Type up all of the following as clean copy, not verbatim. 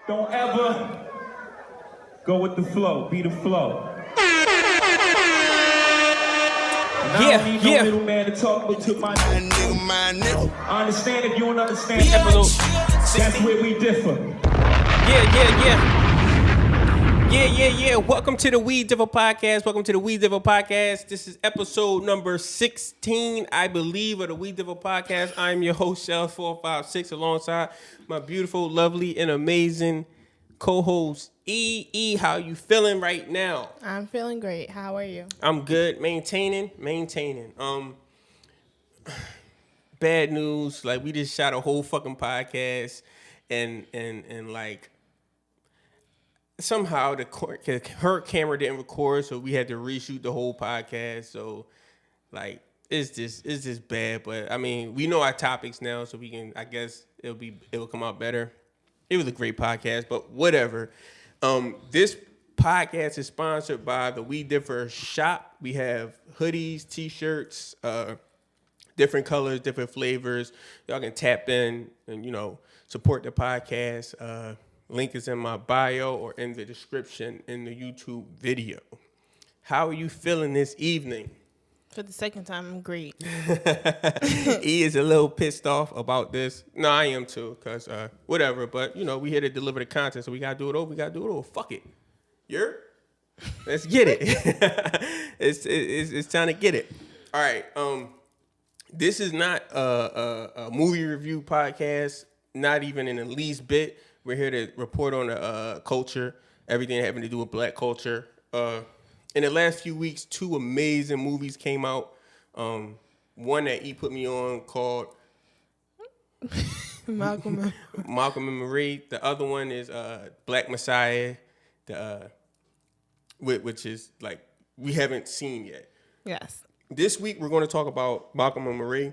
Don't ever go with the flow. Be the flow. I don't need no middleman to talk but to my nigga. I understand if you don't understand. That's where we differ. Yeah. Welcome to the We Differ Podcast. This is episode number 16, I believe, of the We Differ Podcast. I'm your host, Shell456, alongside my beautiful, lovely, and amazing co-host, E. How you feeling right now? I'm feeling great. How are you? I'm good. Maintaining. Bad news. Like, we just shot a whole fucking podcast and like, somehow her camera didn't record, so we had to reshoot the whole podcast. So, like, it's just bad. But I mean, we know our topics now, so we can. I guess it'll come out better. It was a great podcast, but whatever. This podcast is sponsored by the We Differ shop. We have hoodies, t-shirts, different colors, different flavors. Y'all can tap in and support the podcast. Link is in my bio or in the description in the YouTube video. How are you feeling this evening? For the second time, I'm great. E is a little pissed off about this. No, I am too, because whatever. But, we here to deliver the content, so we got to do it over. Fuck it. Let's get it. It's time to get it. All right. This is not a movie review podcast, not even in the least bit. We're here to report on the culture, everything having to do with black culture. In the last few weeks, 2 amazing movies came out. One that E put me on called Malcom and Marie. The other one is Black Messiah, which is like we haven't seen yet. Yes. This week we're going to talk about Malcom and Marie.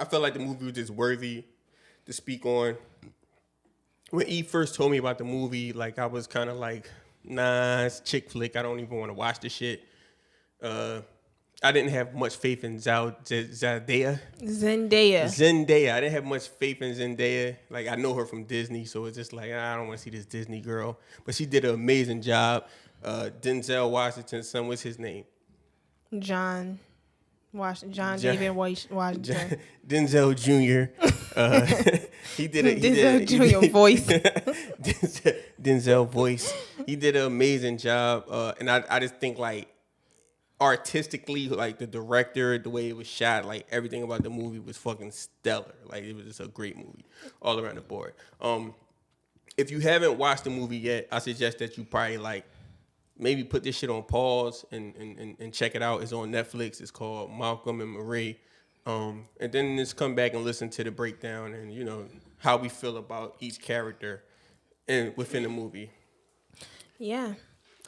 I felt like the movie was just worthy to speak on. When E first told me about the movie, like, I was kind of like, nah, it's a chick flick. I don't even want to watch the shit. I didn't have much faith in Zendaya. I didn't have much faith in Zendaya. Like, I know her from Disney, so it's just like, I don't want to see this Disney girl. But she did an amazing job. Denzel Washington's son, what's his name? John David Washington. Denzel Jr. He did Denzel Jr. voice. Denzel voice. He did an amazing job, and I just think, like, artistically, like, the director, the way it was shot, like, everything about the movie was fucking stellar. Like, it was just a great movie all around the board. If you haven't watched the movie yet, I suggest that you probably, like, maybe put this shit on pause and check it out. It's on Netflix. It's called Malcom and Marie. And then just come back and listen to the breakdown and, how we feel about each character within the movie. Yeah.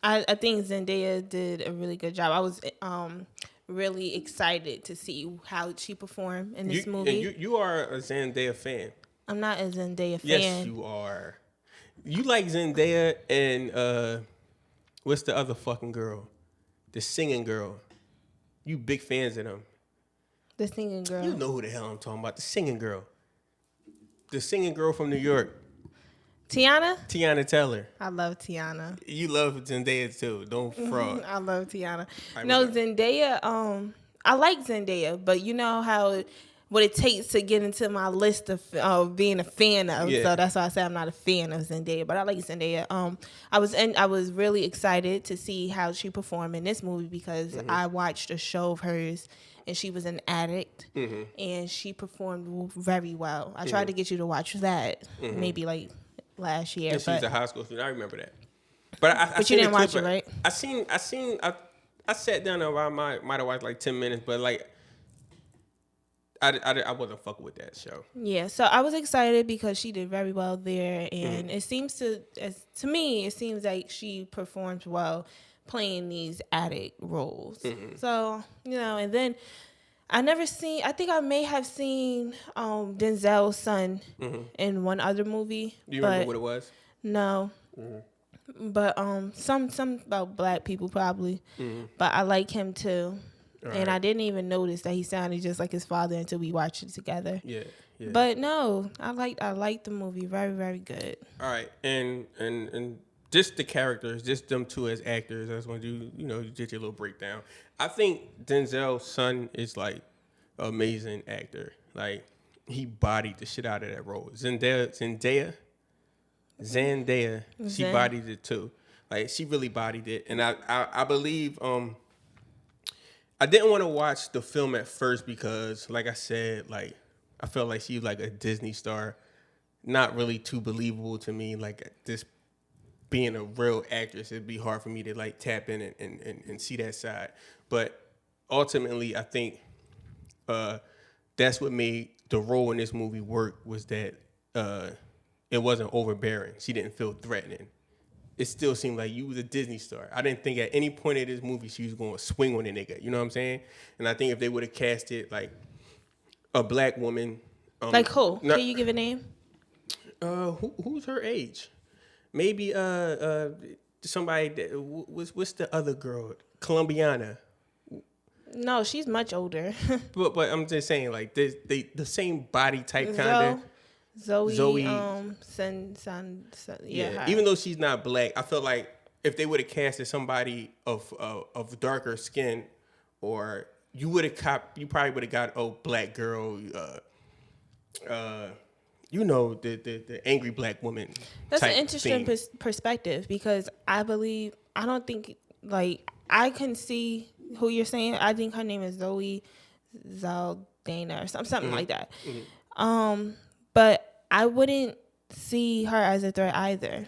I think Zendaya did a really good job. I was really excited to see how she performed in this movie. And you are a Zendaya fan. I'm not a Zendaya fan. Yes, you are. You like Zendaya and... what's the other fucking girl? The singing girl. You big fans of them. The singing girl. You know who the hell I'm talking about. The singing girl. The singing girl from New York. Tiana Taylor. I love Tiana. You love Zendaya too. Don't fraud. I love Tiana. Zendaya, I like Zendaya, but you know how what it takes to get into my list of being a fan of. Yeah. So that's why I say I'm not a fan of Zendaya, but I like Zendaya. I was really excited to see how she performed in this movie because I watched a show of hers and she was an addict and she performed very well. I tried to get you to watch that maybe like last year. And she's a high school student. I remember that. But you didn't watch it, right? I sat down and I might have watched like 10 minutes, but like I wasn't fucking with that show. Yeah, so I was excited because she did very well there, and it seems to me, it seems like she performed well playing these addict roles. So, and then I think I may have seen Denzel's son in one other movie. Do you remember what it was? No. But some about black people probably. But I like him too. Right. And I didn't even notice that he sounded just like his father until we watched it together. Yeah. But no, I liked the movie. Very, very good. All right, and just the characters, just them two as actors. I just want to do, you did your little breakdown. I think Denzel's son is like an amazing actor. Like he bodied the shit out of that role. Zendaya, she bodied it too. Like she really bodied it, and I believe I didn't want to watch the film at first because, like I said, like I felt like she was like a Disney star, not really too believable to me. Like this being a real actress, it'd be hard for me to like tap in and see that side. But ultimately, I think that's what made the role in this movie work, was that it wasn't overbearing. She didn't feel threatening. It still seemed like you was a Disney star. I didn't think at any point of this movie she was going to swing on a nigga. You know what I'm saying? And I think if they would have casted like a black woman, like who? Can you give a name? Who's her age? Maybe somebody that what's the other girl? Colombiana. No, she's much older. but I'm just saying, like the same body type kind of. Zoe. Yeah. Even though she's not black, I feel like if they would have casted somebody of darker skin, or you probably would have got black girl. The angry black woman. That's an interesting perspective, because I don't think, like, I can see who you're saying. I think her name is Zoe Zaldana or something like that. Mm-hmm. But I wouldn't see her as a threat either.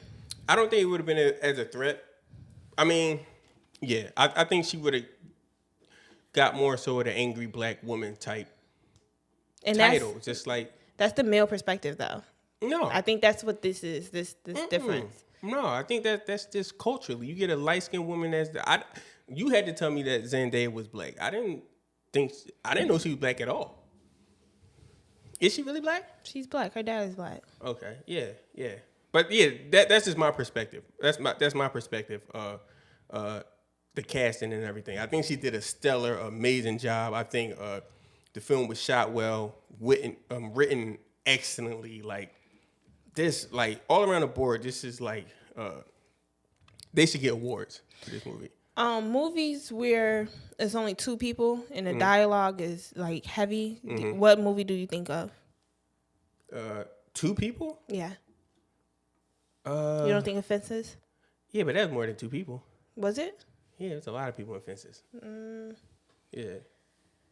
I don't think it would have been as a threat. I mean, yeah, I think she would have got more so of the angry black woman type title. Just like, that's the male perspective, though. No, I think that's what this is. This difference. No, I think that's just culturally. You get a light skinned woman you had to tell me that Zendaya was black. I didn't know she was black at all. Is she really black? She's black. Her dad is black. Okay. Yeah. But yeah, that's just my perspective. That's my perspective. The casting and everything. I think she did a stellar, amazing job. I think the film was shot well, written excellently. Like this, like all around the board. This is like they should get awards for this movie. Movies where it's only two people and the dialogue is like heavy. Mm-hmm. What movie do you think of? Two people? Yeah. You don't think of Fences? Yeah, but that's more than two people. Was it? Yeah, it's a lot of people in Fences. Yeah.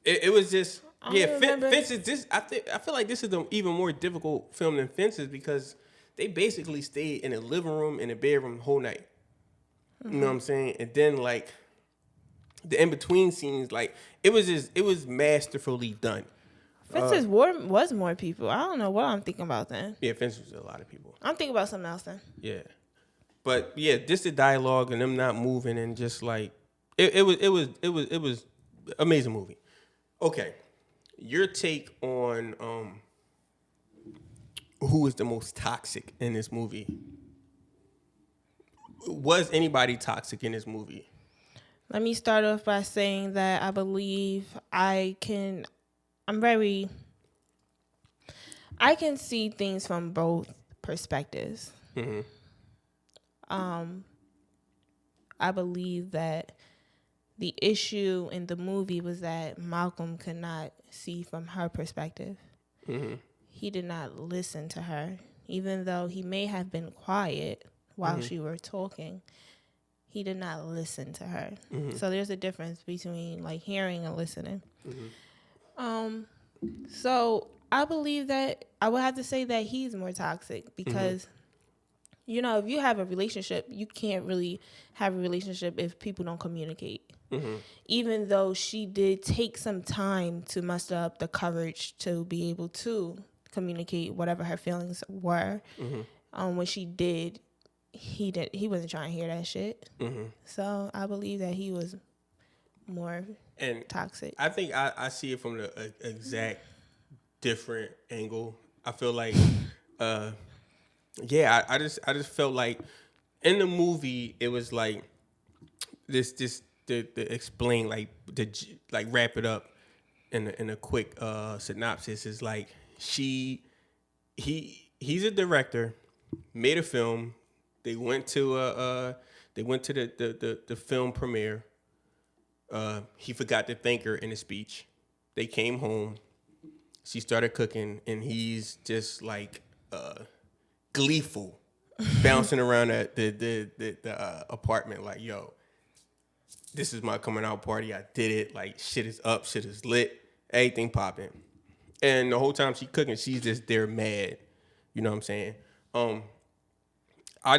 It was just Fences. I feel like this is an even more difficult film than Fences, because they basically stayed in a living room and a bedroom the whole night. Mm-hmm. You know what I'm saying? And then like the in between scenes, like it was masterfully done. Fences was more people. I don't know what I'm thinking about then. Yeah, Fences was a lot of people. I'm thinking about something else then. Yeah, but yeah, just the dialogue and them not moving and just like it was amazing movie. Okay, your take on who is the most toxic in this movie? Was anybody toxic in this movie? Let me start off by saying that I believe I can see things from both perspectives. Mm-hmm. I believe that the issue in the movie was that Malcom could not see from her perspective. Mm-hmm. He did not listen to her, even though he may have been quiet while she were talking. He did not listen to her. Mm-hmm. So there's a difference between like hearing and listening. Mm-hmm. So I believe that I would have to say that he's more toxic, because if you have a relationship, you can't really have a relationship if people don't communicate. Mm-hmm. Even though she did take some time to muster up the courage to be able to communicate whatever her feelings were. Mm-hmm. When she did, he wasn't trying to hear that shit. Mm-hmm. So I believe that he was more toxic. I think I see it from the exact different angle. I feel like I just felt like in the movie it was like this to explain, to wrap it up in a quick synopsis is like he's a director, made a film. They went to the film premiere. He forgot to thank her in a speech. They came home. She started cooking, and he's just like gleeful, bouncing around the apartment like, yo, this is my coming out party. I did it. Like, shit is up. Shit is lit. Everything popping. And the whole time she cooking, she's just there mad. You know what I'm saying? I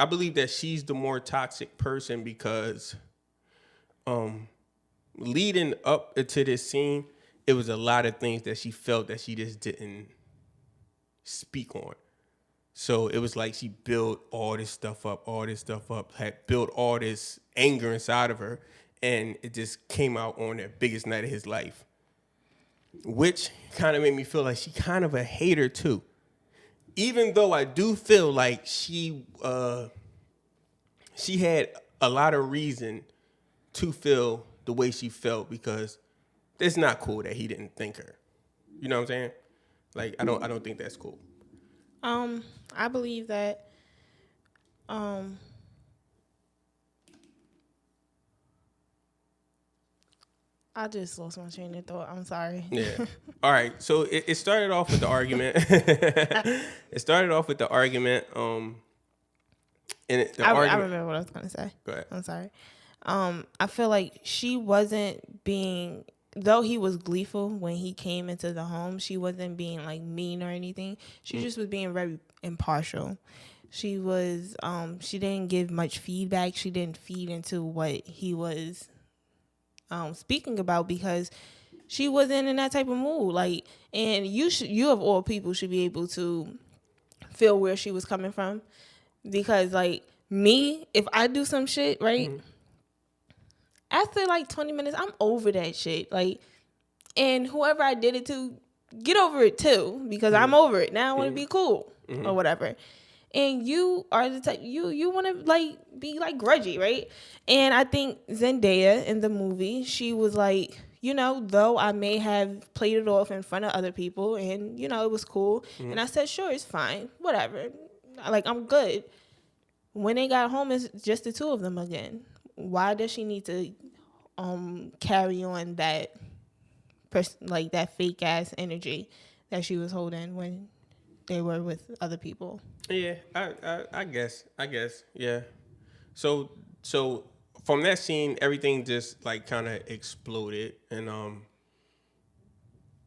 believe that she's the more toxic person because leading up into this scene, it was a lot of things that she felt that she just didn't speak on. So it was like she built all this stuff up, had built all this anger inside of her, and it just came out on the biggest night of his life, which kind of made me feel like she kind of a hater too. Even though I do feel like she had a lot of reason to feel the way she felt because it's not cool that he didn't thank her. You know what I'm saying? Like I don't think that's cool. I believe that I just lost my train of thought. I'm sorry. Yeah. All right. So it started off with the argument. I remember what I was going to say. Go ahead. I'm sorry. I feel like she wasn't being, though he was gleeful when he came into the home, she wasn't being like mean or anything. She just was being very impartial. She was, she didn't give much feedback. She didn't feed into what he was speaking about because she wasn't in that type of mood. Like, and you of all people should be able to feel where she was coming from, because like me, if I do some shit, right, after like 20 minutes, I'm over that shit. Like, and whoever I did it to, get over it too, because I'm over it now. I want to be cool or whatever. And you are the type, you want to like be like grudgy, right? And I think Zendaya in the movie, she was like, you know, though I may have played it off in front of other people and, you know, it was cool. And I said, sure, it's fine, whatever. Like, I'm good. When they got home, it's just the two of them again. Why does she need to carry on that, like that fake ass energy that she was holding when they were with other people? Yeah, I guess, yeah. So from that scene, everything just like kind of exploded, and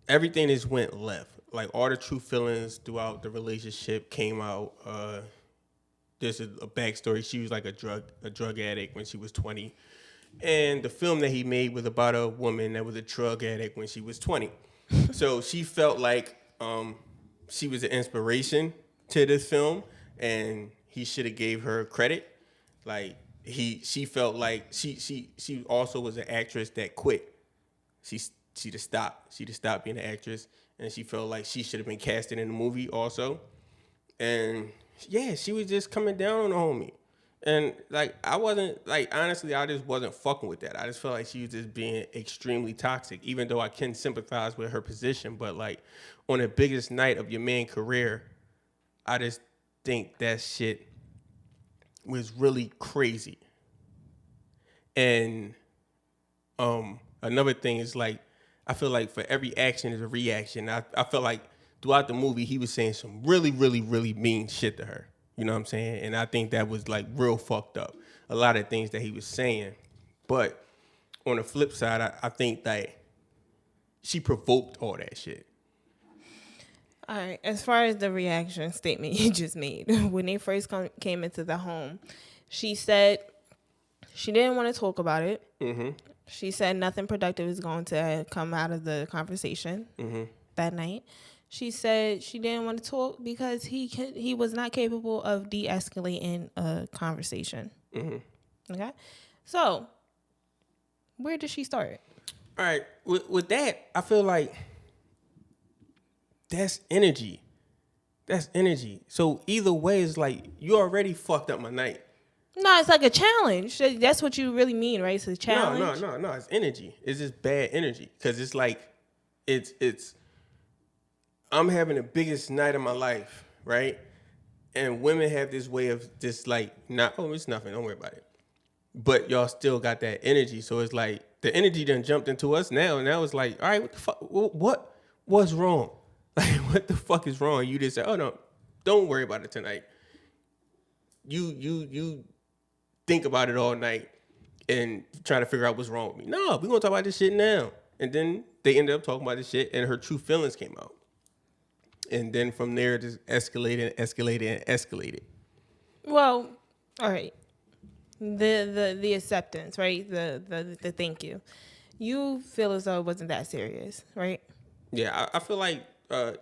everything just went left. Like all the true feelings throughout the relationship came out. There's a backstory. She was like a drug addict when she was 20, and the film that he made was about a woman that was a drug addict when she was 20. So she felt like she was an inspiration to this film, and he should have gave her credit. Like she felt like she also was an actress that quit. She just stopped being an actress, and she felt like she should have been casted in the movie also. And yeah, she was just coming down on the homie. And like I wasn't like, honestly, I just wasn't fucking with that. I just felt like she was just being extremely toxic, even though I can sympathize with her position. But like on the biggest night of your man's career, I just think that shit was really crazy. And another thing is like, I feel like for every action is a reaction. I felt like throughout the movie, he was saying some really, really, really mean shit to her. You know what I'm saying? And I think that was like real fucked up. A lot of things that he was saying. But on the flip side, I think that she provoked all that shit. All right. As far as the reaction statement you just made, when they first came into the home, she said she didn't want to talk about it. Mm-hmm. She said nothing productive is going to come out of the conversation that night. She said she didn't want to talk because he was not capable of de-escalating a conversation. Mm-hmm. Okay? So, where did she start? All right. With that, I feel like that's energy. So either way, it's like, you already fucked up my night. No, it's like a challenge. That's what you really mean, right? It's a challenge. No. It's energy. It's just bad energy because it's like, it's. I'm having the biggest night of my life, right? And women have this way of just like, it's nothing. Don't worry about it. But y'all still got that energy, so it's like the energy done jumped into us now. And now it's like, all right, what the fuck? What's wrong? Like, what the fuck is wrong? You just say, oh no, don't worry about it tonight. You think about it all night and try to figure out what's wrong with me. No, we're gonna talk about this shit now. And then they ended up talking about this shit, and her true feelings came out. And then from there, it just escalated. Well, all right. The acceptance, right? The thank you. You feel as though it wasn't that serious, right? Yeah, I feel like, I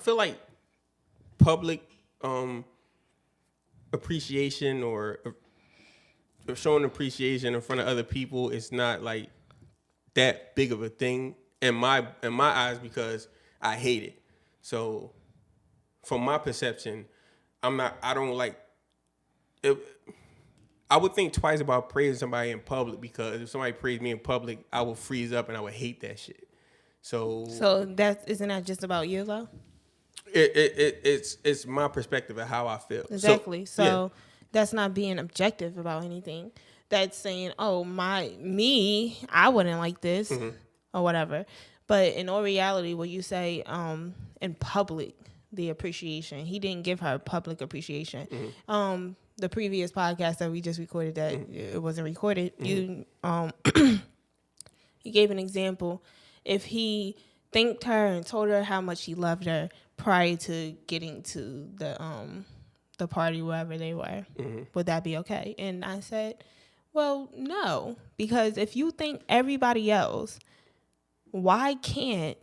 feel like public appreciation or showing appreciation in front of other people is not like that big of a thing in my eyes because I hate it. So from my perception, I don't like it. I would think twice about praising somebody in public because if somebody praised me in public, I would freeze up and I would hate that shit. So isn't that just about you though? It's my perspective of how I feel. Exactly. So that's not being objective about anything. That's saying, oh, I wouldn't like this or whatever. But in all reality, what you say in public, the appreciation, he didn't give her public appreciation. The previous podcast that we just recorded that it wasn't recorded, you he gave an example. If he thanked her and told her how much he loved her prior to getting to the party wherever they were, would that be okay? And I said, well, no, because if you thank everybody else, why can't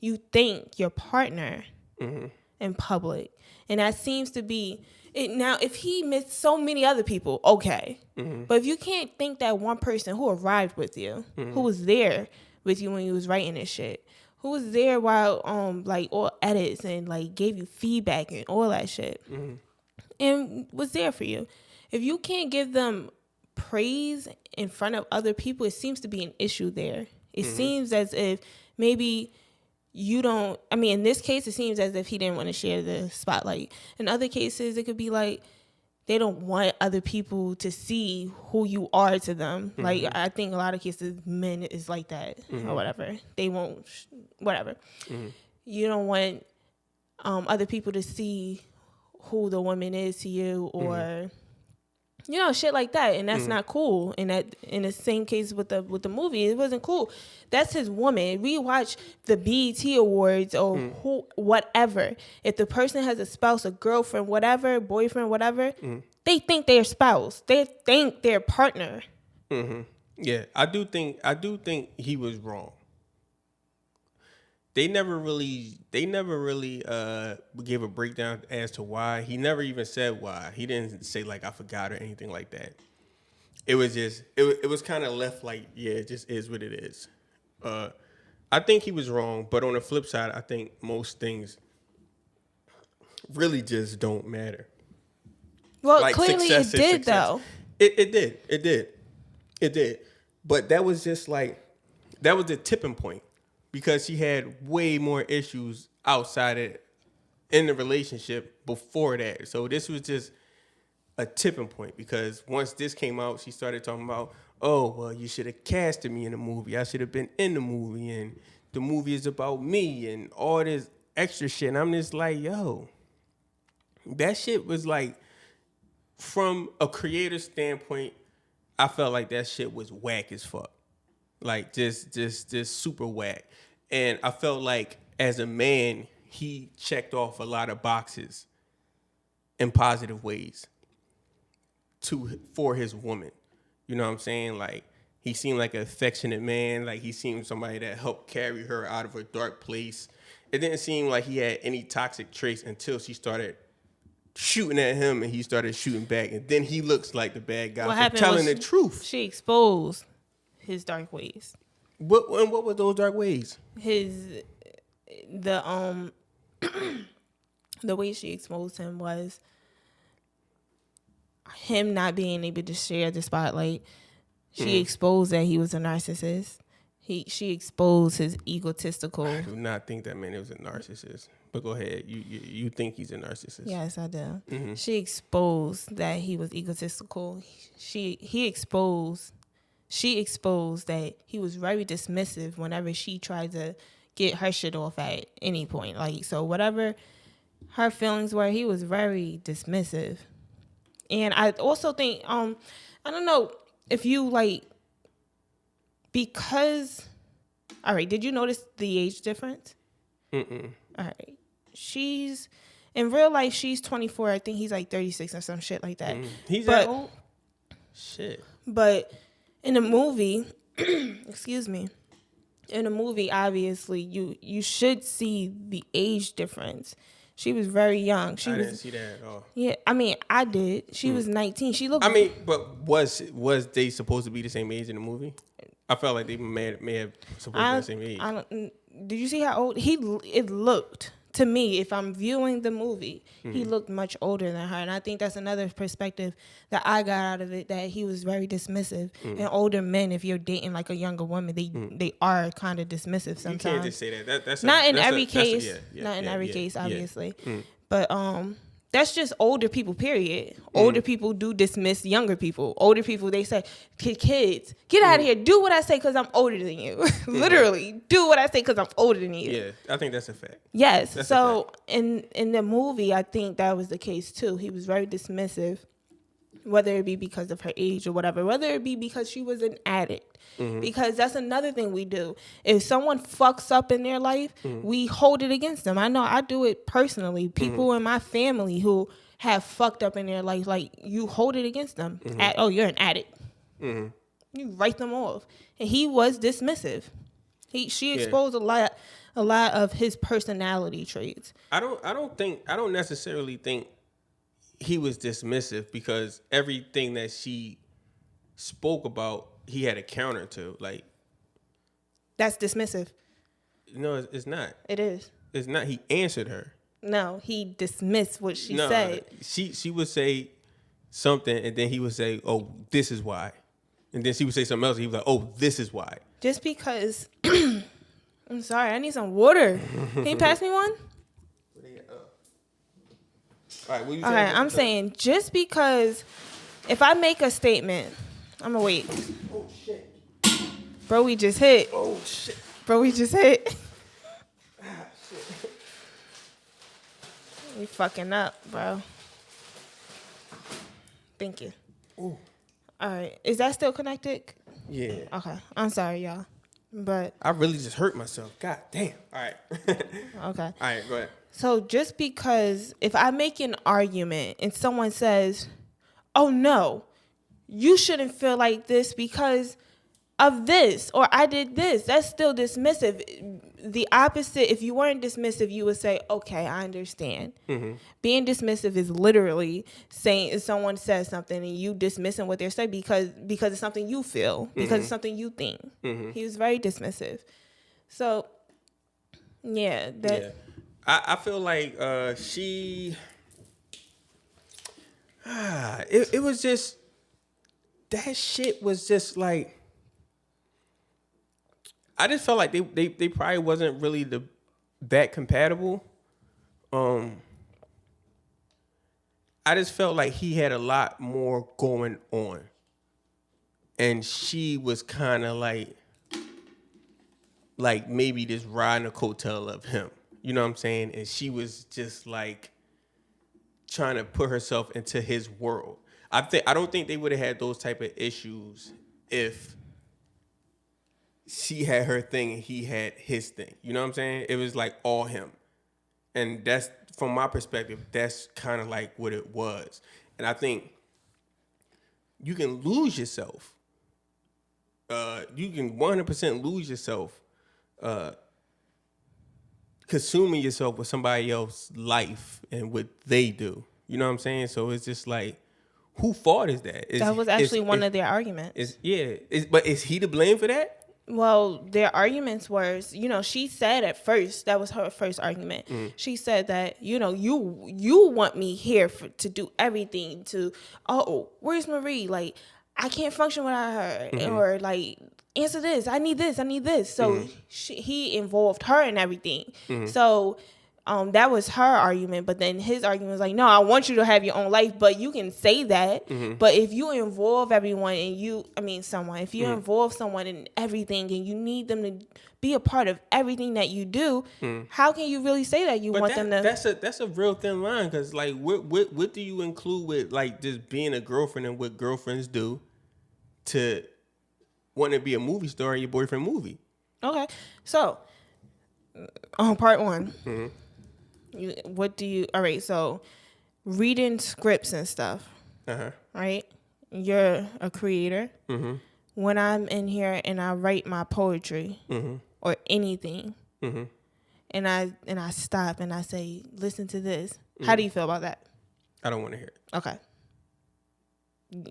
you thank your partner in public? And that seems to be it. Now, if he missed so many other people, okay. But if you can't thank that one person who arrived with you, who was there with you when you was writing this shit, who was there while like all edits and like gave you feedback and all that shit, and was there for you. If you can't give them praise in front of other people, it seems to be an issue there. It seems as if maybe you don't, I mean, in this case, it seems as if he didn't want to share the spotlight. In other cases, it could be like they don't want other people to see who you are to them. Like, I think a lot of cases, men is like that or whatever. They won't, whatever. You don't want other people to see who the woman is to you or... You know, shit like that, and that's not cool. And that, in the same case with the movie, it wasn't cool. That's his woman. We watch the BET Awards or whatever. If the person has a spouse, a girlfriend, whatever, boyfriend, whatever, they think their spouse. They think their partner. Yeah, I do think he was wrong. They never really gave a breakdown as to why. He never even said why. He didn't say like I forgot or anything like that. It was just it was kind of left like, yeah, it just is what it is. I think he was wrong, but on the flip side, I think most things really just don't matter. Well, like clearly it did though. It did. But that was just like that was the tipping point. Because she had way more issues outside it in the relationship before that. So this was just a tipping point because once this came out, she started talking about, oh, well, you should have casted me in the movie. I should have been in the movie. And the movie is about me and all this extra shit. And I'm just like, yo, that shit was like, from a creator standpoint, I felt like that shit was whack as fuck. Like, just super whack. And I felt like, as a man, he checked off a lot of boxes in positive ways for his woman. You know what I'm saying? Like, he seemed like an affectionate man. Like, he seemed somebody that helped carry her out of a dark place. It didn't seem like he had any toxic traits until she started shooting at him and he started shooting back. And then he looks like the bad guy for telling the truth. She exposed his dark ways. What were those dark ways? The way she exposed him was him not being able to share the spotlight. She exposed that he was a narcissist. She exposed his egotistical. I do not think that man was a narcissist. But go ahead. You think he's a narcissist? Yes, I do. She exposed that he was egotistical. She exposed that he was very dismissive whenever she tried to get her shit off at any point. Like, so whatever her feelings were, he was very dismissive. And I also think, I don't know if you like, because, all right, did you notice the age difference? Mm-mm. All right. She's, in real life, she's 24. I think he's like 36 or some shit like that. He's that old? Shit. But in the movie, excuse me, in the movie, obviously, you should see the age difference. She was very young. I didn't see that at all. Yeah, I mean, I did. She was 19. She looked. I mean, but was they supposed to be the same age in the movie? I felt like they may have supposed to be the same age. Did you see how old it looked to me? If I'm viewing the movie, he looked much older than her, and I think that's another perspective that I got out of it. That he was very dismissive. And older men, if you're dating like a younger woman, they are kind of dismissive sometimes. You can't just say that. That's not in every case. Not in every case, obviously. But that's just older people, period. Older people do dismiss younger people. Older people, they say, kids, get out of here. Do what I say because I'm older than you. Literally, do what I say because I'm older than you. Yeah, I think that's a fact. Yes. So in the movie, I think that was the case too. He was very dismissive, whether it be because of her age or whatever, whether it be because she was an addict. Because that's another thing we do. If someone fucks up in their life, we hold it against them. I know I do it personally. People in my family who have fucked up in their life, like, you hold it against them. You're an addict. You write them off. And he was dismissive. She exposed a lot of his personality traits. I don't necessarily think he was dismissive, because everything that she spoke about, he had a counter to. Like, that's dismissive. No, it's not. It is. It's not. He answered her. No, he dismissed what she said. She would say something, and then he would say, "Oh, this is why," and then she would say something else, and he was like, "Oh, this is why." Just because. I'm sorry, I need some water. Can you pass me one? All right, what you saying? All right, I'm saying just because if I make a statement, I'm gonna wait. Oh shit. Bro, we just hit. Oh shit. Bro, we just hit. Shit. We fucking up, bro. Thank you. Ooh. All right, is that still connected? Yeah. Okay, I'm sorry, y'all, but I really just hurt myself. God damn. All right. Okay. All right, go ahead. So just because if I make an argument and someone says, "Oh no, you shouldn't feel like this because of this," or "I did this," that's still dismissive. The opposite, if you weren't dismissive, you would say, "Okay, I understand." Being dismissive is literally saying, if someone says something and you dismissing what they're saying because it's something you feel, because it's something you think. He was very dismissive. So, yeah. I feel like she... it was just... That shit was just like... I just felt like they probably wasn't really that compatible. I just felt like he had a lot more going on, and she was kind of like maybe just riding a coattail of him. You know what I'm saying? And she was just like trying to put herself into his world. I don't think they would have had those type of issues if she had her thing and he had his thing. You know what I'm saying? It was like all him. And that's, from my perspective, that's kind of like what it was. And I think you can lose yourself. You can 100% lose yourself consuming yourself with somebody else's life and what they do. You know what I'm saying? So it's just like, whose fault is that? That was actually one of their arguments. But is he to blame for that? Well, their arguments were, she said at first, that was her first argument. She said that, you want me here to do everything where's Marie? Like, I can't function without her. Or like, answer this. I need this. So he involved her in everything. So that was her argument. But then his argument was like, no, I want you to have your own life, but you can say that. But if you involve everyone and someone, if you involve someone in everything and you need them to be a part of everything that you do, how can you really say that want them to? That's a real thin line, because like what do you include with like just being a girlfriend and what girlfriends do to want to be a movie star in your boyfriend movie? Okay, so on part one. All right, so reading scripts and stuff, right? You're a creator. When I'm in here and I write my poetry or anything, and I stop and I say, listen to this. How do you feel about that? I don't want to hear it. Okay.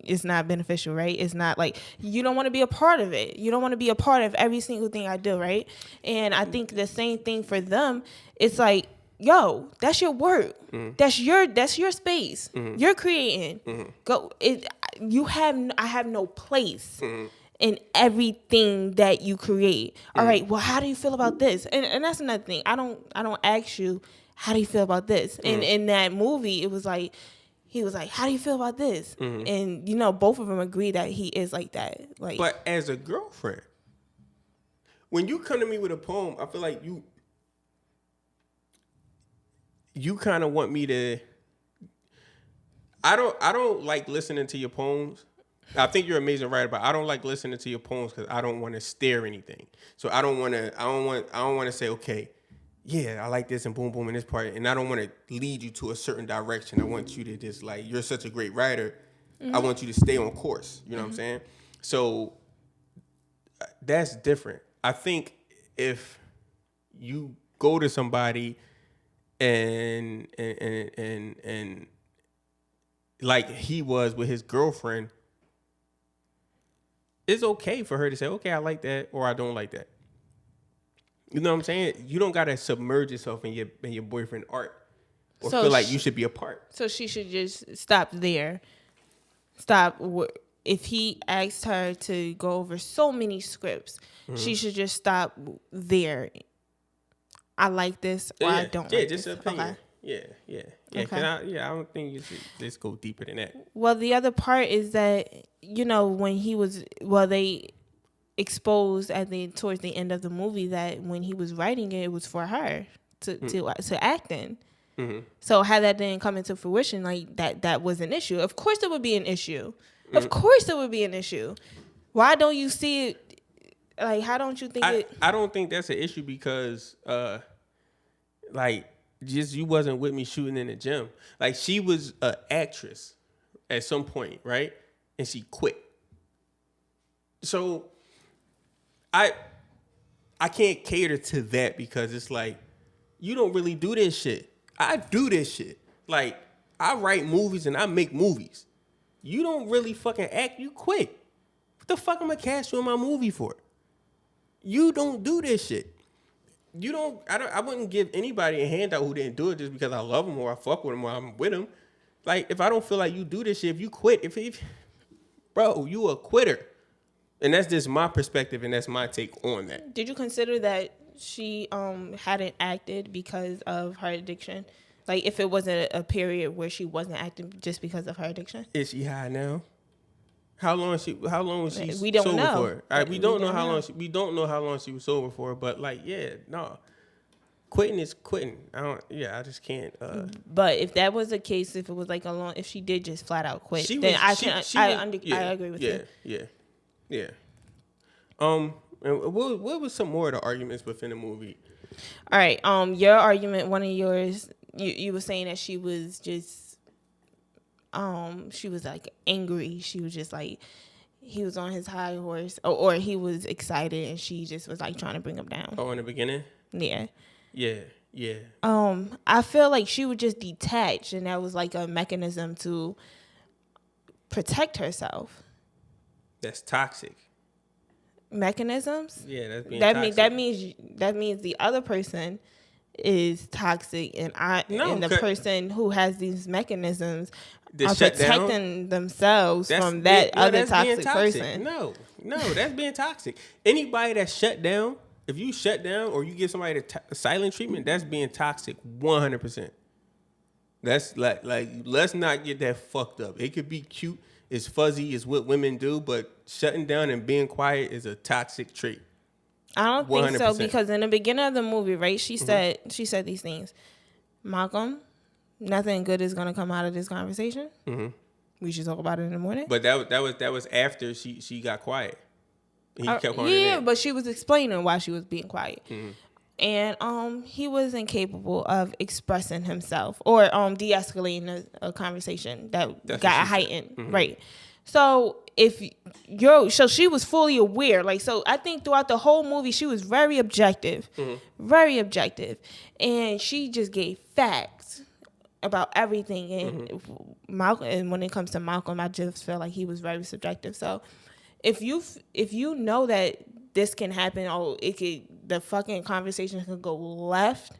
It's not beneficial, right? It's not like you don't want to be a part of it. You don't want to be a part of every single thing I do, right? And I think the same thing for them. It's like, yo, that's your work. That's your space. You're creating. Go. I have no place in everything that you create. All right. Well, how do you feel about this? And that's another thing. I don't ask you, how do you feel about this? And in that movie, it was like, he was like, how do you feel about this? And both of them agree that he is like that. Like, but as a girlfriend, when you come to me with a poem, I feel like you kind of want me to. I don't like listening to your poems. I think you're an amazing writer, but I don't like listening to your poems because I don't want to stare anything. So I don't want to say, okay, yeah, I like this and boom, boom in this part, and I don't want to lead you to a certain direction. I want you to just like, you're such a great writer. I want you to stay on course. You know what I'm saying? So that's different. I think if you go to somebody and like he was with his girlfriend, it's okay for her to say, okay, I like that or I don't like that. You know what I'm saying? You don't gotta submerge yourself in your boyfriend art or feel like you should be a part. So she should just stop there. Stop. If he asked her to go over so many scripts, she should just stop there. I like this or I don't. Yeah, like just this. an opinion. Okay. Yeah. Okay. I don't think you should just go deeper than that. Well, the other part is that when they exposed towards the end of the movie that when he was writing it was for her to act in. So how that didn't come into fruition, like that was an issue. Of course it would be an issue. Of course it would be an issue. Why don't you see it? Like, how don't you think it? I don't think that's an issue because just you wasn't with me shooting in the gym. Like, she was an actress at some point, right? And she quit. So I can't cater to that because it's like, you don't really do this shit. I do this shit. Like, I write movies and I make movies. You don't really fucking act, you quit. What the fuck am I cast you in my movie for? You don't do this shit. I wouldn't give anybody a handout who didn't do it just because I love them or I fuck with them or I'm with them. Like, if I don't feel like you do this shit, if you quit, bro, you a quitter. And that's just my perspective and that's my take on that. Did you consider that she hadn't acted because of her addiction? Like, if it wasn't a period where she wasn't acting just because of her addiction? Is she high now? How long was she we don't sober know. for? All right, we don't know how long she was sober for, but like, yeah, no. Quitting is quitting. I just can't. But if that was the case, if it was like if she did just flat out quit, I agree with you. Yeah. And what was some more of the arguments within the movie? All right. Your argument, one of yours, you were saying that she was just, she was like angry. She was just like, he was on his high horse, or he was excited, and she just was like trying to bring him down. Oh, in the beginning? Yeah. Yeah. I feel like she would just detach, and that was like a mechanism to protect herself. That's toxic. mechanisms. Yeah, that's being that toxic. that means the other person is toxic, and the person who has these mechanisms are protecting themselves from that other toxic person. No, that's being toxic. Anybody that's shut down, if you shut down or you give somebody the silent treatment, that's being toxic 100%. That's like let's not get that fucked up. It could be cute, it's fuzzy, it's what women do, but shutting down and being quiet is a toxic trait. I don't think so, because in the beginning of the movie, right, she said these things. Malcom, nothing good is gonna come out of this conversation. Mm-hmm. We should talk about it in the morning. But that was after she got quiet. He kept on it. But she was explaining why she was being quiet. Mm-hmm. And he was incapable of expressing himself or de-escalating a conversation that got heightened. Mm-hmm. Right. So so she was fully aware. Like, so I think throughout the whole movie, she was very objective, and she just gave facts about everything. And Malcolm, and when it comes to Malcolm, I just feel like he was very subjective. So if you know that this can happen, or the fucking conversation could go left,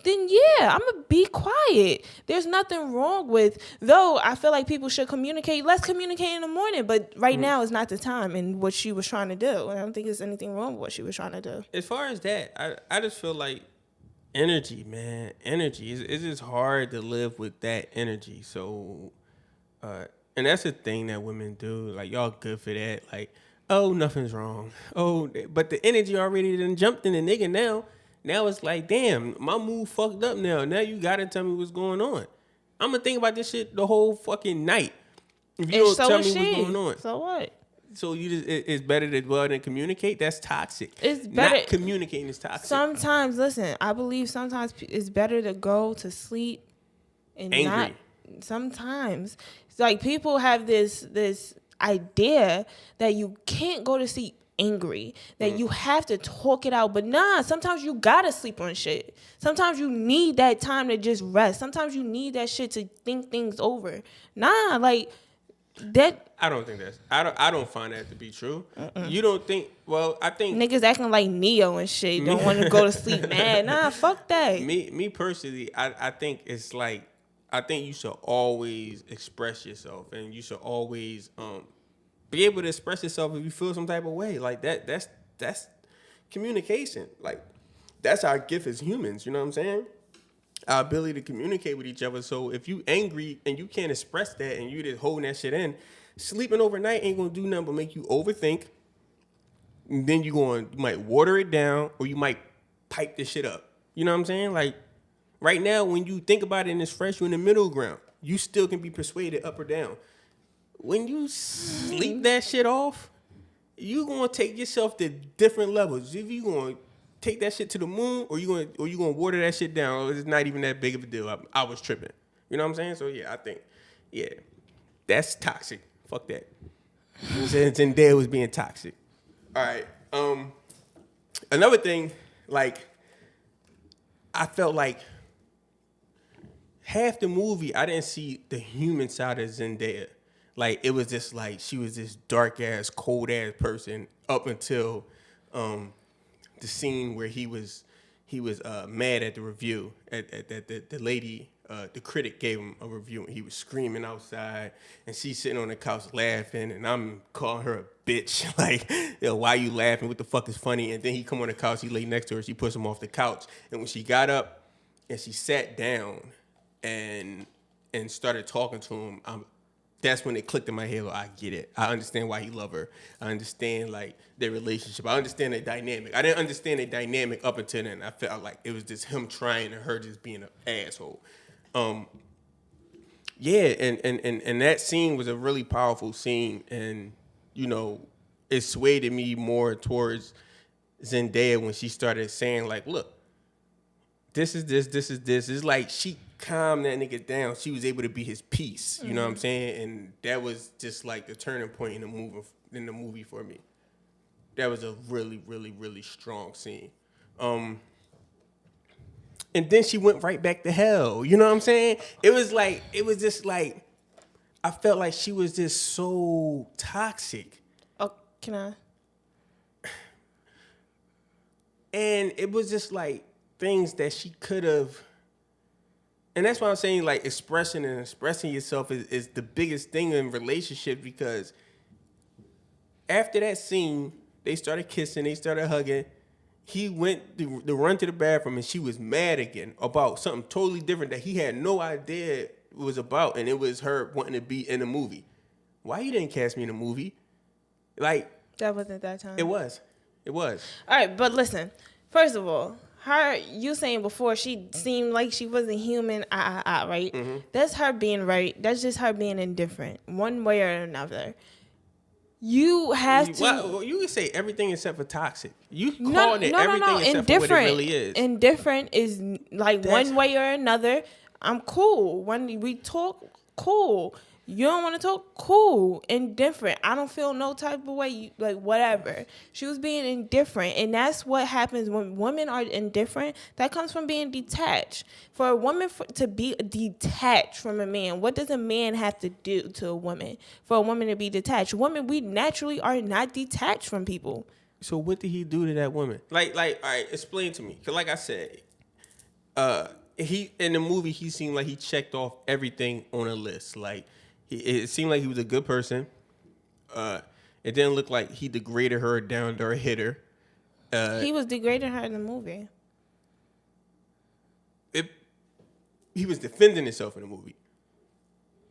then yeah, I'm gonna be quiet. There's nothing wrong with, though I feel like people should communicate. Let's communicate in the morning, but right now is not the time. And what she was trying to do, I don't think there's anything wrong with what she was trying to do. As far as that, I just feel like energy, man, energy. It's just hard to live with that energy. So, and that's the thing that women do. Like, y'all good for that. Like, oh, nothing's wrong. Oh, but the energy already done jumped in the nigga now. Now it's like, damn, my mood fucked up now. Now you gotta tell me what's going on. I'm gonna think about this shit the whole fucking night. If you don't tell me what's going on. So what? So it's better to go out and communicate? That's toxic. It's better. Not communicating is toxic. Sometimes, listen, I believe sometimes it's better to go to sleep and angry. Not. Sometimes. It's like people have this idea that you can't go to sleep angry, that you have to talk it out. But nah, sometimes you gotta sleep on shit. Sometimes you need that time to just rest. Sometimes you need that shit to think things over. Nah, like that. I don't think that's. I don't find that to be true. You don't think? Well, I think niggas acting like Neo and shit. Don't want to go to sleep mad. Nah, fuck that. Me personally, I think it's like, I think you should always express yourself, and you should always be able to express yourself if you feel some type of way. Like that's communication. Like, that's our gift as humans, you know what I'm saying? Our ability to communicate with each other. So if you angry and you can't express that and you just holding that shit in, sleeping overnight ain't gonna do nothing but make you overthink. And then you might water it down, or you might pipe this shit up. You know what I'm saying? Like, right now, when you think about it and it's fresh, you're in the middle ground. You still can be persuaded up or down. When you sleep that shit off, you gonna take yourself to different levels. If you gonna take that shit to the moon, or you gonna water that shit down, it's not even that big of a deal. I was tripping. You know what I'm saying? So yeah, I think, yeah, that's toxic. Fuck that. Zendaya was being toxic. All right. Another thing, like, I felt like half the movie I didn't see the human side of Zendaya. Like, it was just like she was this dark ass, cold ass person up until the scene where he was mad at the review at the lady, the critic gave him a review, and he was screaming outside, and she's sitting on the couch laughing, and I'm calling her a bitch, like, yo, why you laughing? What the fuck is funny? And then he come on the couch, he lay next to her, she pushed him off the couch, and when she got up and she sat down and started talking to him, that's when it clicked in my head. Like, I get it. I understand why he loved her. I understand, like, their relationship. I understand their dynamic. I didn't understand their dynamic up until then. I felt like it was just him trying and her just being an asshole. Yeah, and that scene was a really powerful scene, and, you know, it swayed me more towards Zendaya when she started saying, like, look, this is this. It's like she calmed that nigga down. She was able to be his peace. You know what I'm saying? And that was just like the turning point in the movie for me. That was a really, really, really strong scene. And then she went right back to hell. You know what I'm saying? It was just like, I felt like she was just so toxic. Oh, can I? And it was just like things that she could have. And that's why I'm saying like expressing yourself is the biggest thing in relationships, because after that scene, they started kissing, they started hugging. He went to run to the bathroom and she was mad again about something totally different that he had no idea it was about. And it was her wanting to be in a movie. Why you didn't cast me in a movie? Like, that wasn't that time. It was. All right, but listen. First of all, you saying before she seemed like she wasn't human, right? Mm-hmm. That's her being right. That's just her being indifferent, one way or another. You have to. Well, you can say everything except for toxic. You calling it everything except for what it really is. Indifferent is like one way or another. I'm cool. When we talk, cool. You don't want to talk? Cool. Indifferent. I don't feel no type of way. Like, whatever. She was being indifferent. And that's what happens when women are indifferent. That comes from being detached. For a woman to be detached from a man, what does a man have to do to a woman for a woman to be detached? Women, we naturally are not detached from people. So what did he do to that woman? Like, all right, explain to me. Because like I said, he in the movie, he seemed like he checked off everything on a list. Like, it seemed like he was a good person. It didn't look like he degraded her down or hit her. He was degrading her in the movie. He was defending himself in the movie.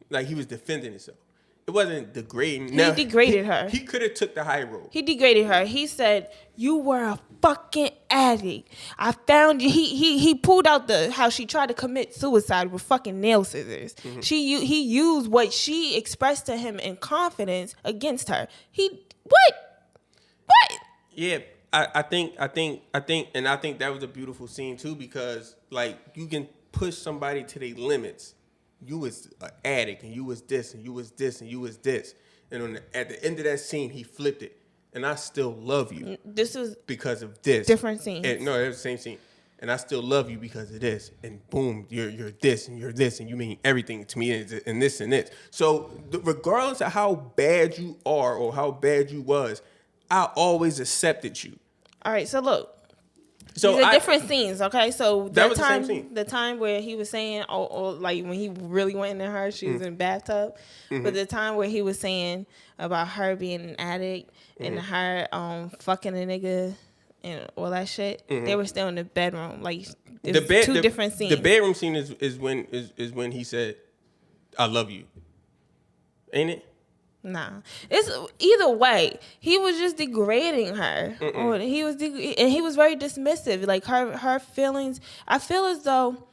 Like, he was defending himself. It wasn't degrading. He degraded her. He could have took the high road. He degraded her. He said, "You were a fucking addict. I found you." He pulled out how she tried to commit suicide with fucking nail scissors. Mm-hmm. He used what she expressed to him in confidence against her. What? Yeah, I think that was a beautiful scene too, because like you can push somebody to their limits. You was an addict, and you was this, and you was this, and you was this. And at the end of that scene, he flipped it. And I still love you. This was because of this. Different scenes. No, it was the same scene. And I still love you because of this. And boom, you're this, and you're this, and you mean everything to me, and this, and this. So regardless of how bad you are or how bad you was, I always accepted you. All right, so look. So these are different scenes, okay? So that was the same scene. The time where he was saying, like when he really went into her, she was in the bathtub. Mm-hmm. But the time where he was saying about her being an addict and her fucking a nigga and all that shit, they were still in the bedroom. Like two different scenes. The bedroom scene is when he said, "I love you," ain't it? Nah, it's either way. He was just degrading her. Or he was very dismissive. Like her feelings. I feel as though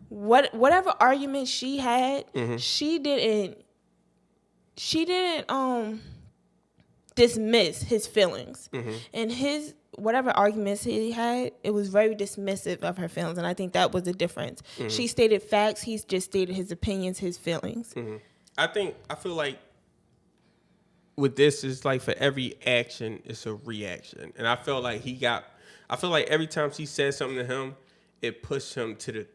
whatever argument she had, she didn't dismiss his feelings, and his whatever arguments he had, it was very dismissive of her feelings, and I think that was the difference. She stated facts. He just stated his opinions, his feelings. I feel like. With this, it's like for every action, it's a reaction. And I felt like every time she said something to him, it pushed him to the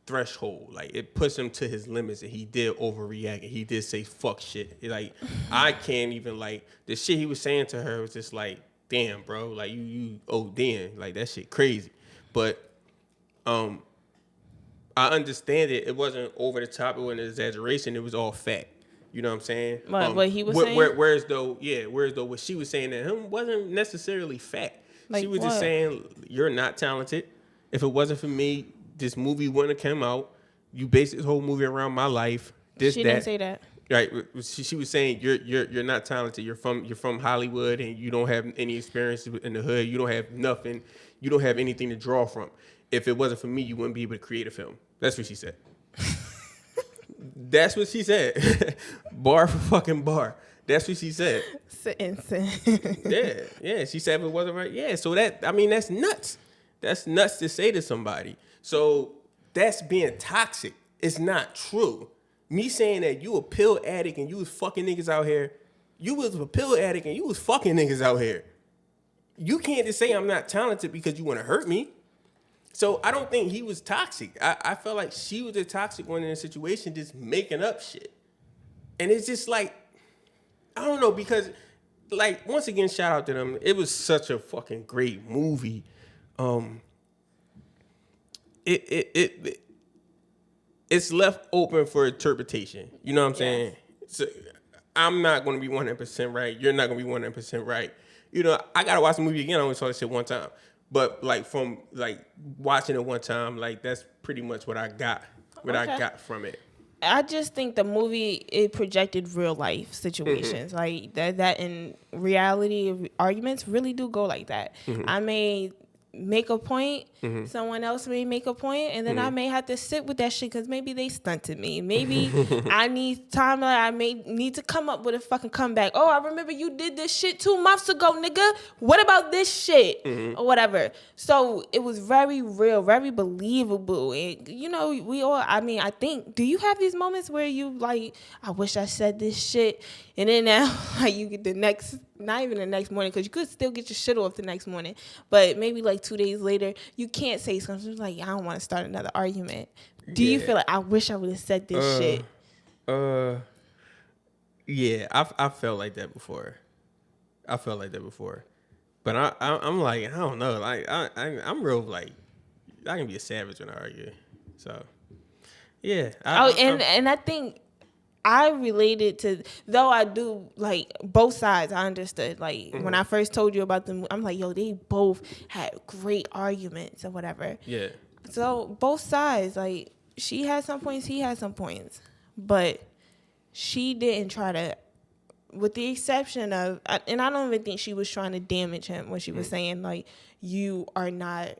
threshold. Like, it pushed him to his limits, and he did overreact, and he did say fuck shit. Like, I can't even, like, the shit he was saying to her was just like, damn, bro. Like, you damn. Like, that shit crazy. But, I understand it. It wasn't over the top. It wasn't an exaggeration. It was all fact. You know what I'm saying? What he was saying? Whereas though what she was saying to him wasn't necessarily fact. Like, she was just saying, you're not talented. If it wasn't for me, this movie wouldn't have come out. You based this whole movie around my life. She didn't say that. Right. She was saying you're not talented. You're from Hollywood, and you don't have any experience in the hood. You don't have nothing. You don't have anything to draw from. If it wasn't for me, you wouldn't be able to create a film. That's what she said. That's what she said. Bar for fucking bar. That's what she said. Yeah. She said if it wasn't right. Yeah. So that's nuts. That's nuts to say to somebody. So that's being toxic. It's not true. Me saying that you a pill addict and you was fucking niggas out here. You was a pill addict and you was fucking niggas out here. You can't just say I'm not talented because you want to hurt me. So I don't think he was toxic. I felt like she was a toxic one in a situation, just making up shit. And it's just like, I don't know, because, like, once again, shout out to them. It was such a fucking great movie. it's left open for interpretation. You know what I'm saying? So I'm not going to be 100% right. You're not going to be 100% right. You know, I got to watch the movie again. I only saw this shit one time. But like from like watching it one time, like that's pretty much what I got. I got from it. I just think the movie, it projected real life situations. Like that in reality, arguments really do go like that. I may make a point, someone else may make a point, and then I may have to sit with that shit because maybe they stunted me. Maybe I need time, like I may need to come up with a fucking comeback. Oh, I remember you did this shit 2 months ago, nigga. What about this shit? Or whatever. So it was very real, very believable. And, you know, we all, I mean, I think, do you have these moments where you like, I wish I said this shit, and then now, like, you get the next, not even the next morning, because you could still get your shit off the next morning, but maybe like 2 days later, you can't say something like, I don't want to start another argument. Do you feel like, I wish I would have said this shit? Yeah, I felt like that before. But I'm like, I don't know. Like I'm real like, I can be a savage when I argue. So yeah. And I think I related to, though I do like both sides. I understood. Like when I first told you about them, I'm like, yo, they both had great arguments or whatever. Yeah. So both sides, like she had some points, he had some points, but she didn't try to, with the exception of, and I don't even think she was trying to damage him when she was saying like, you are not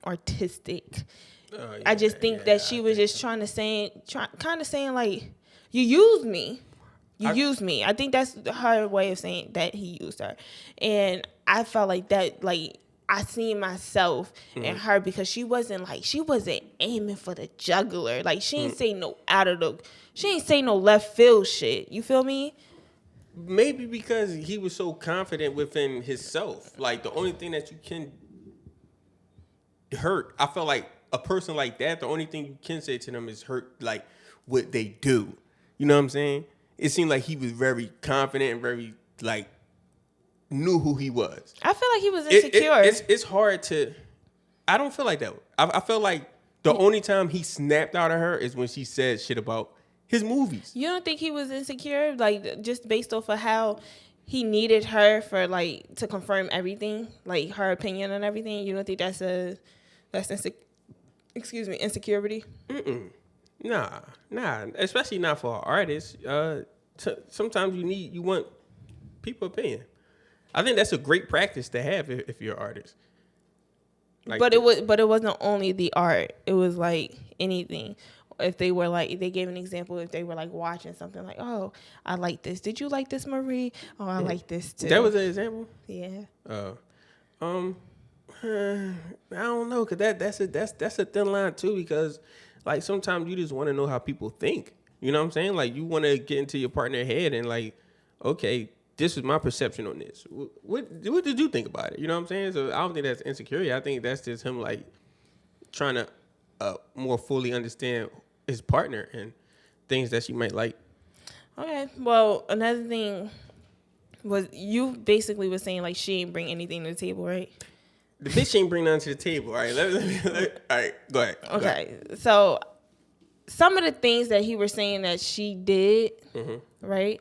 artistic. I just think that she was just kind of saying like, you used me. Used me. I think that's her way of saying that he used her. And I felt like that, like, I seen myself in her because she wasn't aiming for the jugular. Like, she ain't say no she ain't say no left field shit. You feel me? Maybe because he was so confident within himself. Like, the only thing that you can hurt, I felt like, a person like that, the only thing you can say to them is hurt, like, what they do. You know what I'm saying? It seemed like he was very confident and very, like, knew who he was. I feel like he was insecure. It's hard to... I don't feel like that. I feel like the only time he snapped out of her is when she said shit about his movies. You don't think he was insecure? Like, just based off of how he needed her for, like, to confirm everything? Like, her opinion on everything? You don't think that's insecurity? Nah. Especially not for an artist. Sometimes you want people's opinion. I think that's a great practice to have if you're an artist. Like, but it wasn't only the art. It was like anything. If they were like, they gave an example. If they were like watching something, like, oh, I like this. Did you like this, Marie? Oh, I like this too. That was an example. Yeah. I don't know, cause that's a thin line too, because like sometimes you just want to know how people think. You know what I'm saying? Like you want to get into your partner's head and like, okay, this is my perception on this. What did you think about it? You know what I'm saying? So I don't think that's insecurity. I think that's just him like trying to more fully understand his partner and things that she might like. Okay. Well, another thing was you basically was saying like she ain't bring anything to the table, right? The bitch ain't bring nothing to the table. All right, all right, go ahead. Okay, so some of the things that he was saying that she did, right?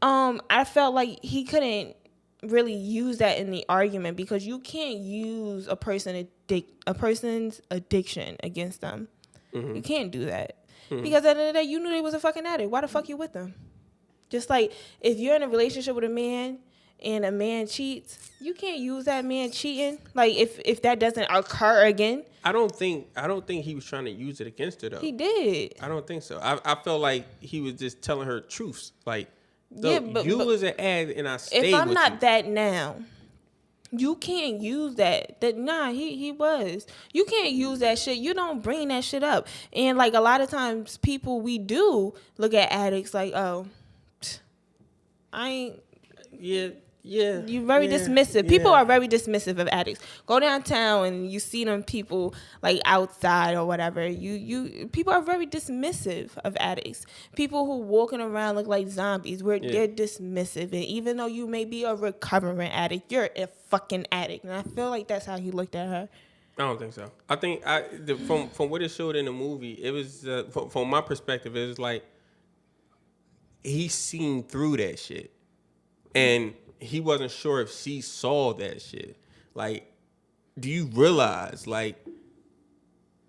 I felt like he couldn't really use that in the argument because you can't use a person's addiction against them. You can't do that because at the end of the day, you knew they was a fucking addict. Why the fuck you with them? Just like if you're in a relationship with a man and a man cheats, you can't use that man cheating. Like if that doesn't occur again. I don't think he was trying to use it against her though. He did. I don't think so. I felt like he was just telling her truths. Like, you was an ad and I stayed with you. If I'm not that now, you can't use that. He was. You can't use that shit. You don't bring that shit up. And like a lot of times people, we do look at addicts like, oh, I ain't. Yeah. Yeah. You're very dismissive. People are very dismissive of addicts. Go downtown and you see them people like outside or whatever. People are very dismissive of addicts. People who walking around look like zombies. They're dismissive. And even though you may be a recovering addict, you're a fucking addict. And I feel like that's how he looked at her. I don't think so. I think from what it showed in the movie, it was from my perspective, it was like he seen through that shit, and he wasn't sure if she saw that shit. Like, do you realize, like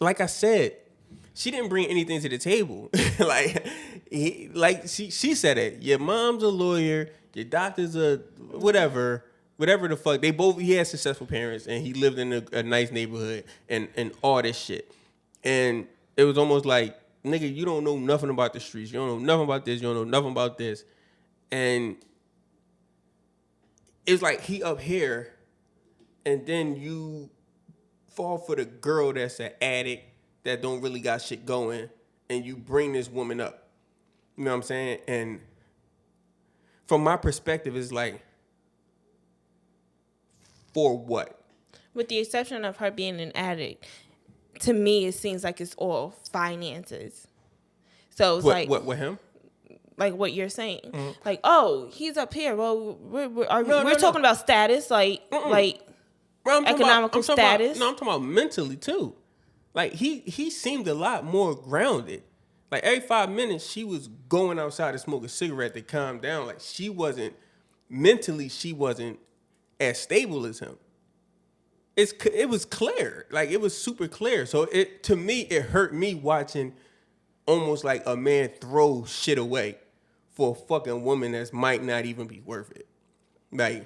I said, she didn't bring anything to the table. She said it. Your mom's a lawyer. Your doctor's a whatever the fuck. He had successful parents, and he lived in a nice neighborhood, and all this shit. And it was almost like, nigga, you don't know nothing about the streets. You don't know nothing about this. You don't know nothing about this. And it's like he up here, and then you fall for the girl that's an addict that don't really got shit going, and you bring this woman up. You know what I'm saying? And from my perspective, it's like, for what? With the exception of her being an addict, to me, it seems like it's all finances. So it's what him? Like what you're saying, like, oh, he's up here. Well, we're talking about status, like economical status. I'm talking about mentally too. Like he seemed a lot more grounded. Like every 5 minutes, she was going outside to smoke a cigarette to calm down. Like she wasn't as stable as him. It was clear, like it was super clear. So to me, it hurt me watching almost like a man throw shit away for a fucking woman that might not even be worth it. Like,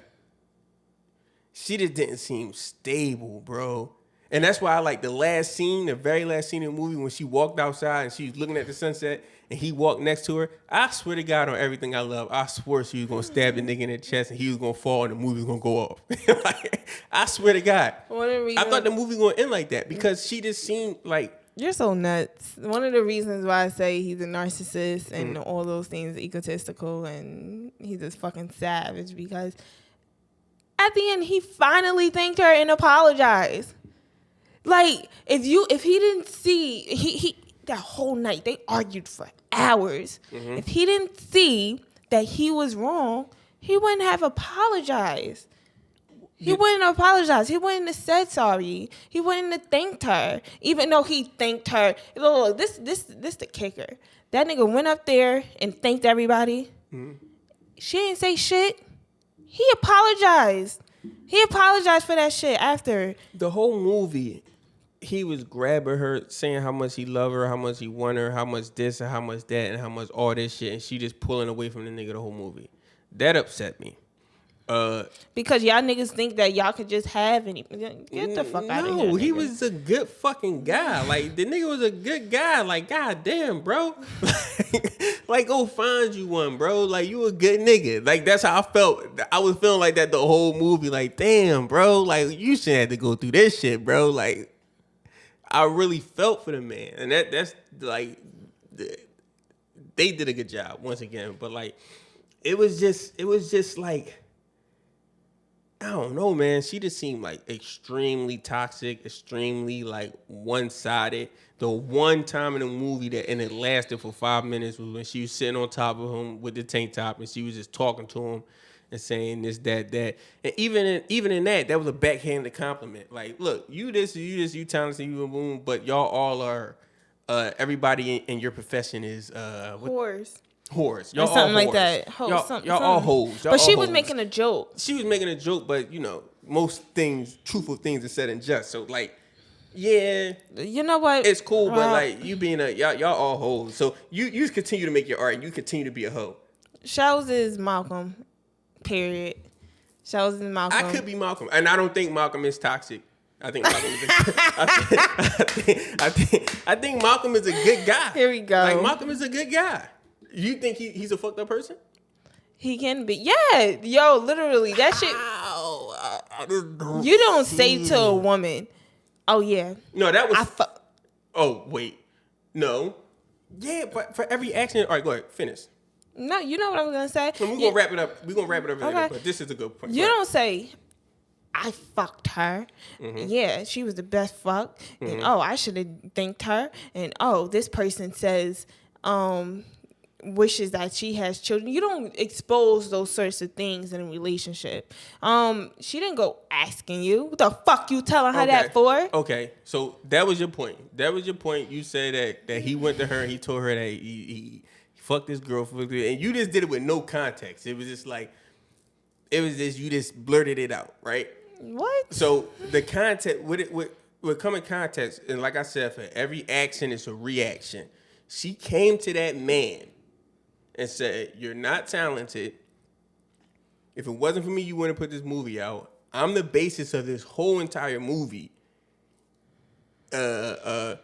she just didn't seem stable, bro. And that's why I like the very last scene in the movie when she walked outside and she was looking at the sunset and he walked next to her. I swear to God on everything I love, I swore she was going to stab the nigga in the chest and he was going to fall and the movie was going to go off. Like, I swear to God. I thought the movie was going to end like that because she just seemed like... You're so nuts. One of the reasons why I say he's a narcissist and all those things, egotistical, and he's just fucking savage, because at the end he finally thanked her and apologized. Like, if he didn't see, he that whole night they argued for hours. Mm-hmm. If he didn't see that he was wrong, he wouldn't have apologized. He wouldn't have apologized. He wouldn't have said sorry. He wouldn't have thanked her, even though he thanked her. Look, this the kicker. That nigga went up there and thanked everybody. Mm-hmm. She didn't say shit. He apologized. He apologized for that shit after. The whole movie, he was grabbing her, saying how much he loved her, how much he wanted her, how much this and how much that and how much all this shit, and she just pulling away from the nigga the whole movie. That upset me. Because y'all niggas think that y'all could just have any. Get the fuck out of here. No, he was a good fucking guy. Like, the nigga was a good guy. Like, goddamn, bro. Like, go find you one, bro. Like, you a good nigga. Like, that's how I felt. I was feeling like that the whole movie. Like, damn, bro. Like, you shouldn't have to go through this shit, bro. Like, I really felt for the man. And that's like, they did a good job once again. But, like, it was just like, I don't know, man. She just seemed like extremely toxic, extremely like one-sided. The one time in the movie and it lasted for 5 minutes was when she was sitting on top of him with the tank top and she was just talking to him and saying this, that. And even in that was a backhanded compliment. Like, look, you talented, you boom, but y'all all are, everybody in your profession is whores. Whores. Y'all or something like that. Y'all all hoes. But she was making a joke. She was making a joke, but you know, most things, truthful things are said and just. So like, yeah. You know what? It's cool, but like you being y'all all hoes. So you continue to make your art and you continue to be a hoe. Shells is Malcom. Period. Shells is Malcom. I could be Malcom. And I don't think Malcom is toxic. I think Malcolm is I think Malcom is a good guy. Here we go. Like Malcom is a good guy. You think he's a fucked up person? He can be. Yeah. Yo, literally. That shit. You don't say to a woman, oh, yeah. No, that was. Oh, wait. No. Yeah, but for every accident. All right, go ahead. Finish. No, you know what I'm gonna say. And we're gonna wrap it up. We're gonna wrap it up later, Okay. but this is a good point. You don't say, I fucked her. Yeah, she was the best fuck. And I should have thanked her. And this person says, wishes that she has children. You don't expose those sorts of things in a relationship. She didn't go asking you. What the fuck you telling her that for? Okay, so that was your point. You said that he went to her and he told her that he fucked this girl, and you just did it with no context. It was just like, you just blurted it out, right? What? So the context, with coming context, and like I said, for every action is a reaction. She came to that man and said, "You're not talented. If it wasn't for me, you wouldn't put this movie out. I'm the basis of this whole entire movie. You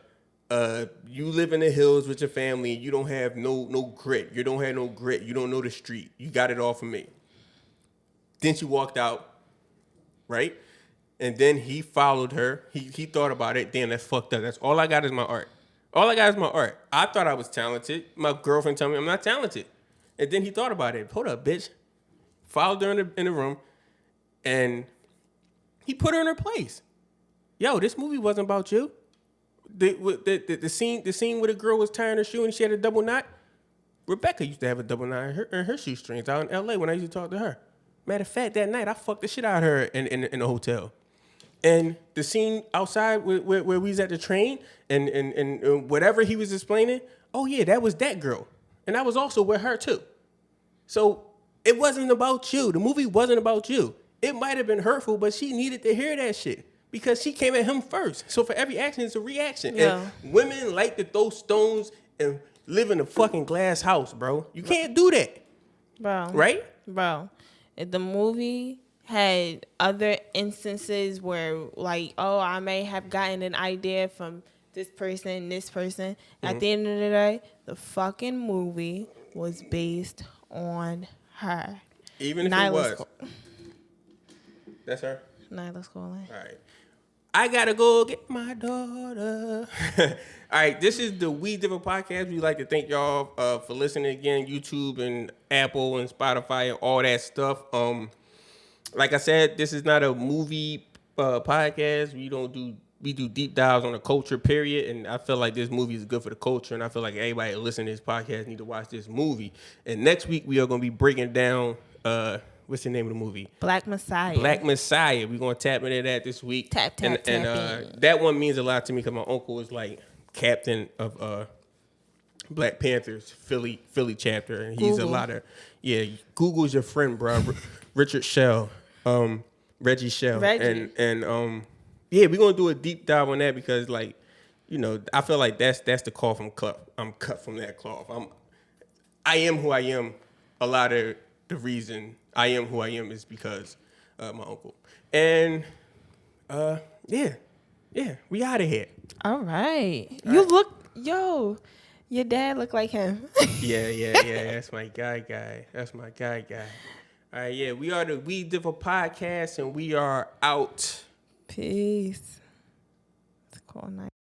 live in the hills with your family. You don't have no grit. You don't have no grit. You don't know the street. You got it all from me." Then she walked out, right? And then he followed her. He thought about it. Damn, that's fucked up. That's all I got is my art. I thought I was talented. My girlfriend told me I'm not talented. And then he thought about it. Hold up, bitch. Followed her in the room. And he put her in her place. Yo, this movie wasn't about you. The scene where the girl was tying her shoe and she had a double knot. Rebecca used to have a double knot in her shoestrings out in L.A. when I used to talk to her. Matter of fact, that night I fucked the shit out of her in the hotel. And the scene outside where we was at the train and whatever he was explaining, oh yeah, that was that girl. And I was also with her too. So it wasn't about you. The movie wasn't about you. It might have been hurtful, but she needed to hear that shit because she came at him first. So for every action, it's a reaction. Yeah. And women like to throw stones and live in a fucking glass house, bro. You can't do that. Bro. Right? Bro. If the movie had other instances where, like, I may have gotten an idea from this person. At the end of the day, the fucking movie was based on her. Even if it was. That's her? Nyla's calling. All right. I gotta go get my daughter. All right, this is the We Different Podcast. We'd like to thank y'all for listening again, YouTube and Apple and Spotify and all that stuff. Like I said, this is not a movie podcast. We do deep dives on the culture, period. And I feel like this movie is good for the culture. And I feel like everybody that listen to this podcast need to watch this movie. And next week, we are going to be breaking down, what's the name of the movie? Black Messiah. We're going to tap into that this week. Tap and that one means a lot to me because my uncle is like captain of Black Panthers Philly chapter. And he's Google's your friend, bro. Richard Shell. Reggie Shell. Reggie. And we're gonna do a deep dive on that because, like, you know, I feel like that's the call from cloth. I'm cut from that cloth. I am who I am. A lot of the reason I am who I am is because my uncle. And we out of here. All right. Your dad look like him. Yeah. That's my guy. All right, yeah, we are the We Different Podcast, and we are out. Peace. It's a cool night.